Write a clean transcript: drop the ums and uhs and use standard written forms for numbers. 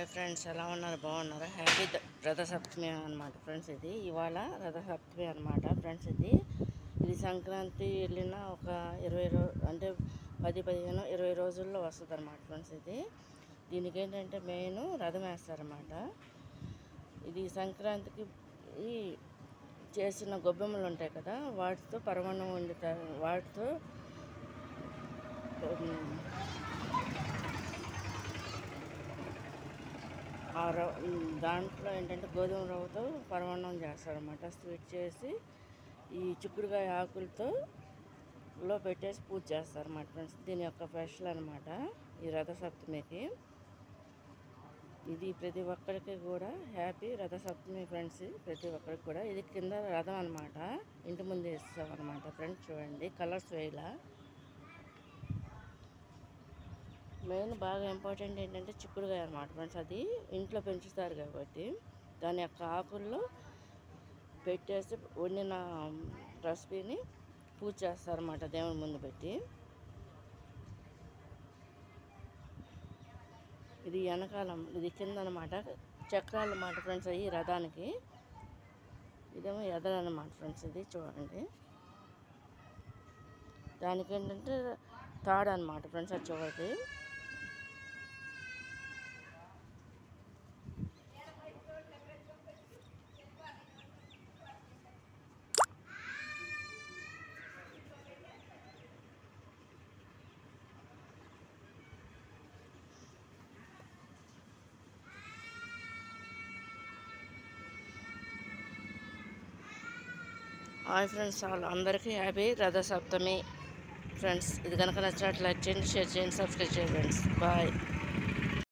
Hi friends, ఎలా ఉన్నారు? బాగున్నారా? హ్యాపీ రథసప్తమి అనమాట ఫ్రెండ్స్. ఇది ఇవాళ రథసప్తమి అనమాట ఫ్రెండ్స్. ఇది సంక్రాంతి వెళ్ళిన ఒక 20 అంటే 10-15-20 రోజుల్లో వస్తుంది అనమాట ఫ్రెండ్స్. దీనికి ఏంటంటే మెయిన్ రథం వేస్తారన్నమాట. ఇది సంక్రాంతికి ఈ చేసిన గొబ్బెమ్మలు ఉంటాయి కదా, వాటితో పరమాన్నం వండుతారు. వాటితో దాంట్లో ఏంటంటే గోధుమ రవ్వతో పరమాన్నం చేస్తారన్నమాట. స్వీట్ చేసి ఈ చిక్కుడుకాయ ఆకులతో పెట్టేసి పూజ చేస్తారన్నమాట ఫ్రెండ్స్. దీని యొక్క స్పెషల్ అనమాట ఈ రథసప్తమికి. ఇది ప్రతి ఒక్కరికి కూడా హ్యాపీ రథసప్తమి ఫ్రెండ్స్. ప్రతి ఒక్కరికి కూడా ఇది కింద రథం అనమాట, ఇంటి ముందు వేస్తాం అనమాట ఫ్రెండ్స్. చూడండి, కలర్స్ వేయాల. మెయిన్ బాగా ఇంపార్టెంట్ ఏంటంటే చిక్కుడుకాయ అనమాట ఫ్రెండ్స్. అది ఇంట్లో పెంచుతారు కాబట్టి దాని యొక్క ఆకుల్లో పెట్టేసి వండిన రెసిపీని పూజ చేస్తారన్నమాట దేవుని ముందు పెట్టి. ఇది వెనకాలం, ఇది కింద అనమాట చక్రాలు అన్నమాట ఫ్రెండ్స్. అయ్యి రథానికి ఇదేమో ఎదరన్నమాట ఫ్రెండ్స్. ఇది చూడండి, దానికి ఏంటంటే తాడు అనమాట ఫ్రెండ్స్. అది చూడండి, హాయ్ ఫ్రెండ్స్, అందరికీ హ్యాపీ రథసప్తమి ఫ్రెండ్స్. ఇది కనుక నచ్చినట్లు లైక్ చేయండి, షేర్ చేయండి, సబ్స్క్రైబ్ చేయండి ఫ్రెండ్స్. బాయ్.